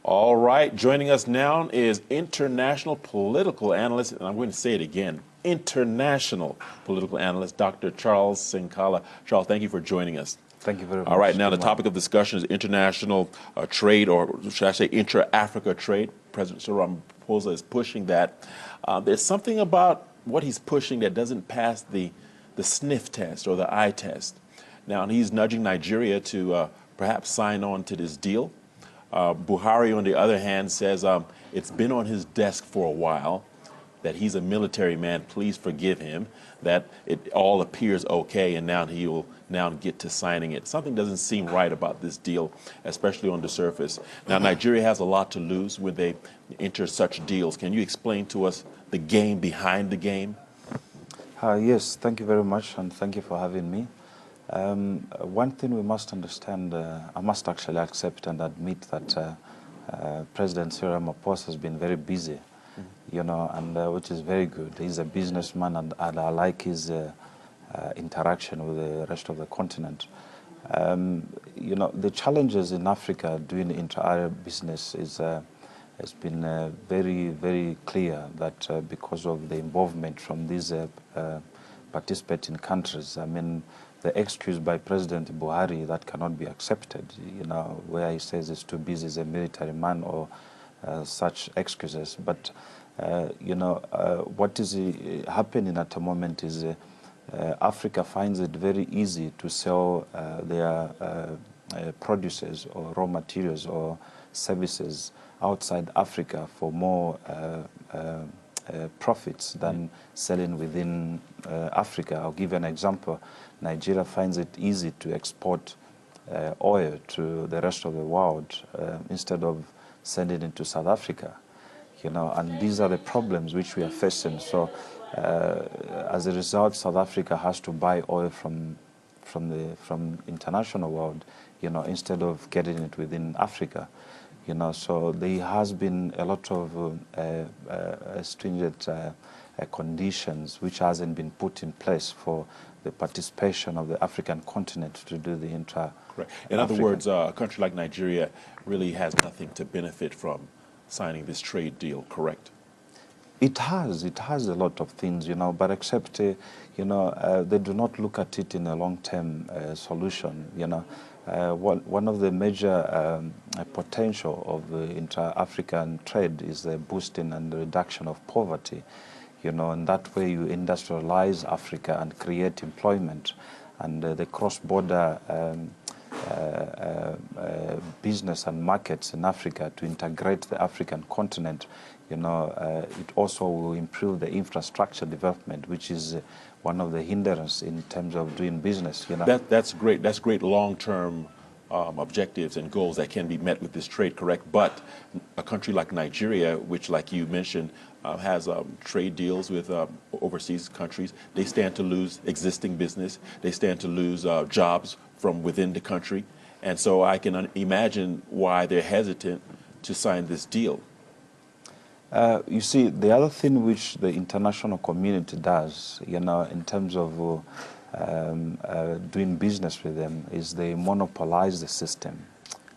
All right, joining us now is international political analyst, and I'm going to say it again, international political analyst, Dr. Charles Sinkala. Charles, thank you for joining us. Thank you very much. All right, now the topic of discussion is international trade, or should I say intra-Africa trade. President Cyril is pushing that. There's something about what he's pushing that doesn't pass the sniff test or the eye test. Now, he's nudging Nigeria to perhaps sign on to this deal. Buhari, on the other hand, says it's been on his desk for a while, that he's a military man, please forgive him, that it all appears okay, and now he will now get to signing it. Something doesn't seem right about this deal, especially on the surface. Now, Nigeria has a lot to lose when they enter such deals. Can you explain to us the game behind the game? Yes, thank you very much, and thank you for having me. One thing we must understand, I must actually accept and admit that President Cyril has been very busy, you know, and which is very good. He's a businessman, and I like his interaction with the rest of the continent. You know, the challenges in Africa doing inter-Arab business is has been very, very clear that because of the involvement from these participating countries, I mean, the excuse by President Buhari that cannot be accepted, you know, where he says he's too busy as a military man or such excuses. But, you know, what is happening at the moment is Africa finds it very easy to sell their produces or raw materials or services outside Africa for more profits than selling within Africa. I'll give you an example. Nigeria finds it easy to export oil to the rest of the world instead of sending it to South Africa. You know, and these are the problems which we are facing. So as a result, South Africa has to buy oil from international world, you know, instead of getting it within Africa. You know, so there has been a lot of stringent conditions which hasn't been put in place for the participation of the African continent to do the intra. Correct. In other words, a country like Nigeria really has nothing to benefit from signing this trade deal, correct? It has a lot of things, you know, but except, you know, they do not look at it in a long-term solution, you know. One of the major potential of intra-African trade is the boosting and the reduction of poverty, you know, and that way you industrialize Africa and create employment, and the cross-border business and markets in Africa to integrate the African continent, you know, it also will improve the infrastructure development, which is one of the hindrances in terms of doing business. You know, that's great. That's great long-term objectives and goals that can be met with this trade, correct? But a country like Nigeria, which, like you mentioned, has trade deals with overseas countries, they stand to lose existing business. They stand to lose jobs from within the country. And so I can imagine why they're hesitant to sign this deal. You see, the other thing which the international community does, you know, in terms of doing business with them is they monopolize the system.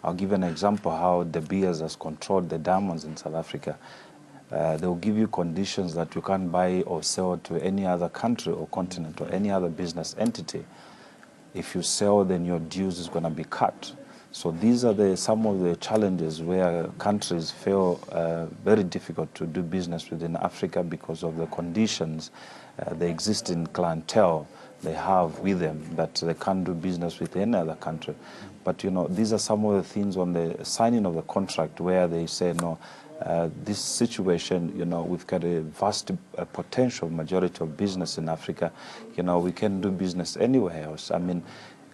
I'll give an example how De Beers has controlled the diamonds in South Africa. They'll give you conditions that you can't buy or sell to any other country or continent or any other business entity. If you sell, then your dues is going to be cut. So these are some of the challenges where countries feel very difficult to do business within Africa because of the conditions, the existing clientele they have with them, that they can't do business with any other country. But, you know, these are some of the things on the signing of the contract where they say, no, this situation, you know, we've got a vast potential majority of business in Africa. You know, we can do business anywhere else. I mean,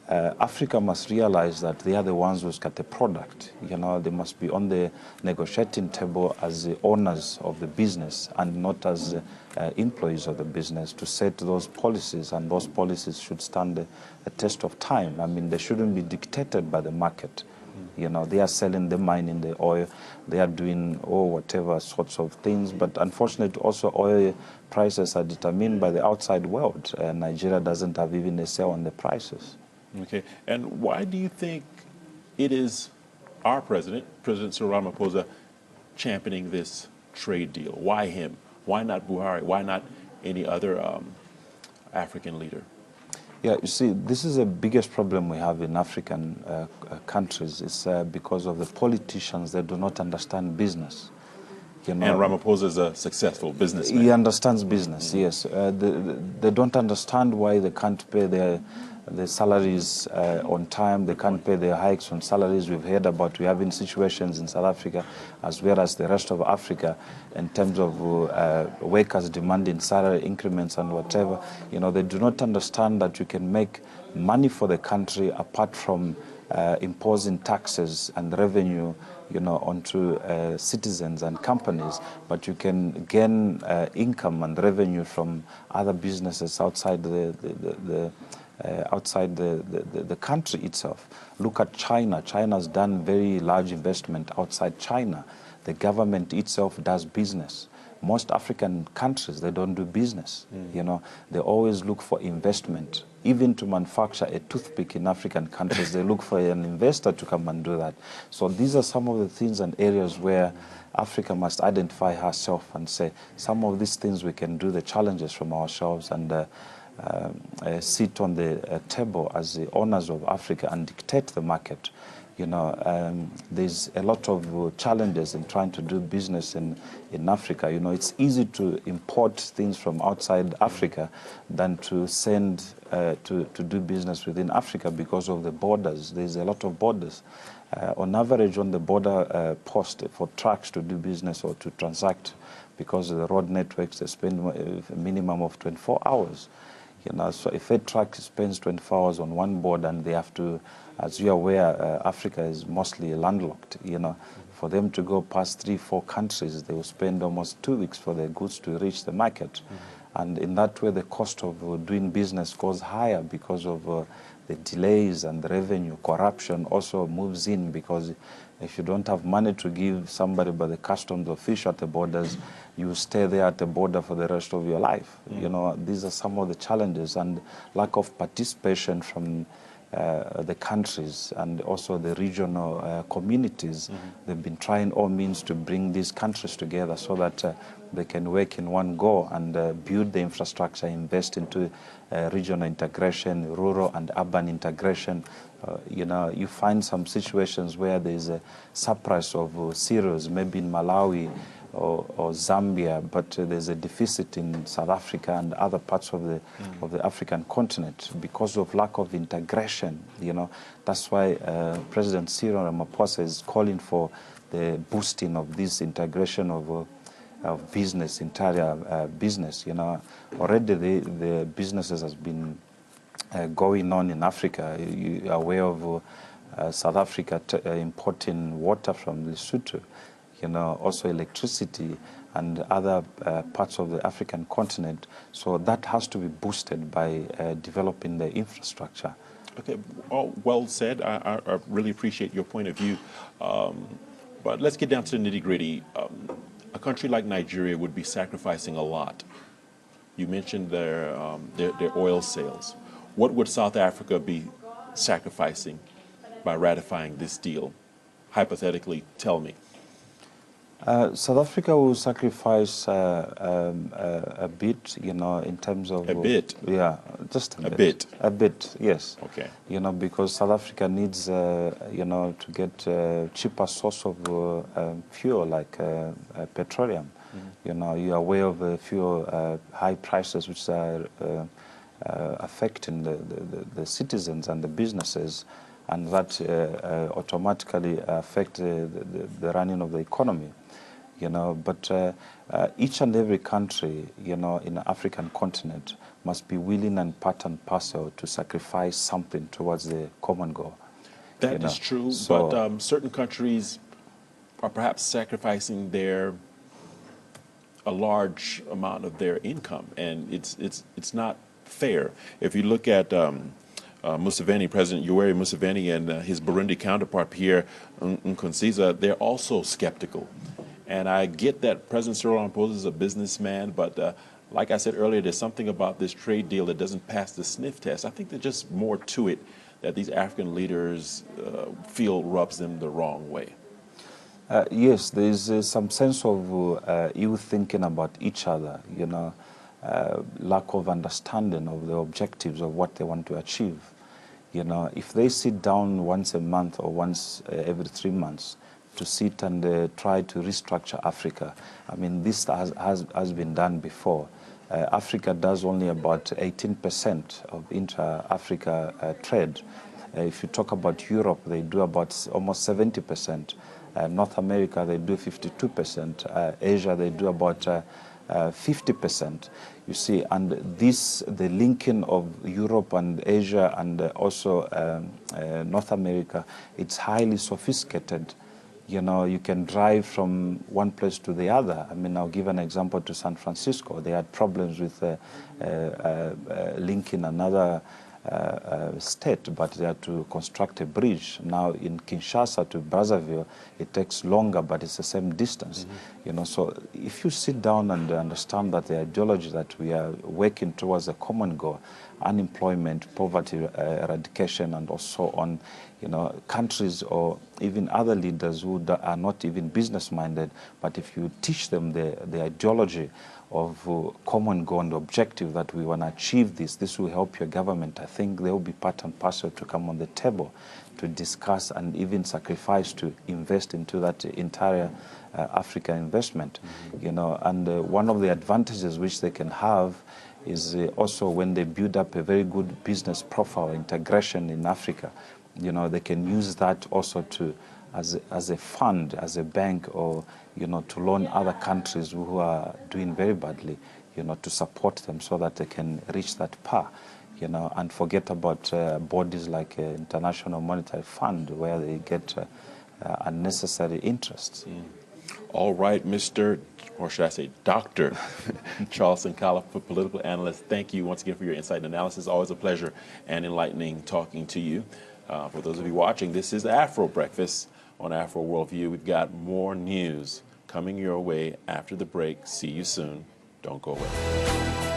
Africa must realize that they are the ones who's got the product. You know, they must be on the negotiating table as the owners of the business and not as employees of the business to set those policies, and those policies should stand the test of time. I mean, they shouldn't be dictated by the market. You know, they are selling the mining, the oil, they are doing whatever sorts of things, but unfortunately also oil prices are determined by the outside world. Nigeria doesn't have even a say on the prices. Okay, and why do you think it is our president, President Cyril Ramaphosa, championing this trade deal? Why him? Why not Buhari? Why not any other African leader? Yeah, you see, this is the biggest problem we have in African countries. It's because of the politicians that do not understand business. You know, And Ramaphosa is a successful businessman. he understands business, yes. They don't understand why they can't pay their salaries on time. They can't pay their hikes on salaries. We've heard about, we have in situations in South Africa as well as the rest of Africa in terms of workers demanding salary increments and whatever. You know, they do not understand that you can make money for the country apart from imposing taxes and revenue, you know, onto citizens and companies, but you can gain income and revenue from other businesses outside the country itself. Look at China. China's done very large investment outside China. The government itself does business. Most African countries, they don't do business. You know, they always look for investment. Even to manufacture a toothpick in African countries, they look for an investor to come and do that. So these are some of the things and areas where Africa must identify herself and say, some of these things we can do the challenges from ourselves and sit on the table as the owners of Africa and dictate the market. You know, there's a lot of challenges in trying to do business in Africa. You know, it's easy to import things from outside Africa than to send to do business within Africa because of the borders. There's a lot of borders. On average, on the border post for trucks to do business or to transact, because of the road networks, they spend a minimum of 24 hours. You know, so if a truck spends 24 hours on one board and they have to, as you're aware, Africa is mostly landlocked, you know. For them to go past 3-4 countries, they will spend almost 2 weeks for their goods to reach the market. And in that way, the cost of doing business goes higher because of the delays and the revenue. Corruption also moves in because if you don't have money to give somebody but the customs official at the borders, you stay there at the border for the rest of your life. You know, these are some of the challenges, and lack of participation from the countries and also the regional communities. They've been trying all means to bring these countries together so that they can work in one go and build the infrastructure, invest into regional integration, rural and urban integration. You know, you find some situations where there's a surplus of cereals, maybe in Malawi or Zambia, but there's a deficit in South Africa and other parts of the African continent because of lack of integration. You know, that's why President Cyril Ramaphosa is calling for the boosting of this integration of business, entire business. You know, already the businesses has been going on in Africa. You are aware of South Africa importing water from Lesotho. You know, also electricity and other parts of the African continent. So that has to be boosted by developing the infrastructure. Okay, well said. I really appreciate your point of view. But let's get down to the nitty-gritty. A country like Nigeria would be sacrificing a lot. You mentioned their oil sales. What would South Africa be sacrificing by ratifying this deal? Hypothetically, tell me. South Africa will sacrifice a bit, you know, in terms of... A bit? Yeah, just a bit. A bit? A bit, yes. Okay. You know, because South Africa needs, you know, to get a cheaper source of fuel like petroleum. You know, you're aware of fuel high prices which are affecting the citizens and the businesses, and that automatically affect the running of the economy. You know, but each and every country, you know, in the African continent must be willing and part and parcel to sacrifice something towards the common goal. That is true, so, but certain countries are perhaps sacrificing a large amount of their income, and it's not fair. If you look at Museveni, President Yoweri Museveni, and his Burundi counterpart Pierre Nkurunziza, they're also skeptical. And I get that President Cyril Ramaphosa is a businessman, but like I said earlier, there's something about this trade deal that doesn't pass the sniff test. I think there's just more to it that these African leaders feel rubs them the wrong way? Yes, there is some sense of ill thinking about each other, you know, lack of understanding of the objectives of what they want to achieve. You know, if they sit down once a month or once every 3 months to sit and try to restructure Africa, I mean, this has been done before. Africa does only about 18% of intra-Africa trade. If you talk about Europe, they do about almost 70%. North America, they do 52%. Asia, they do about 50%. You see, and this, the linking of Europe and Asia and also North America, it's highly sophisticated. You know, you can drive from one place to the other. I mean, I'll give an example to San Francisco. They had problems with linking another state, but they had to construct a bridge. Now in Kinshasa to Brazzaville, it takes longer, but it's the same distance. You know, so if you sit down and understand that the ideology that we are working towards a common goal, unemployment, poverty eradication, and also on, you know, countries or even other leaders who are not even business-minded, but if you teach them the ideology of common goal and objective that we want to achieve this will help your government. I think they will be part and parcel to come on the table to discuss and even sacrifice to invest into that entire African investment. You know, and one of the advantages which they can have is also when they build up a very good business profile, integration in Africa, you know, they can use that also to as a fund, as a bank, or, you know, to loan other countries who are doing very badly, you know, to support them so that they can reach that par, you know, and forget about bodies like International Monetary Fund where they get unnecessary interest. All right, Mr., or should I say Dr. Charles Sinkala, political analyst, thank you once again for your insight and analysis. Always a pleasure and enlightening talking to you. For those of you watching, this is Afro Breakfast on Afro Worldview. We've got more news coming your way after the break. See you soon. Don't go away.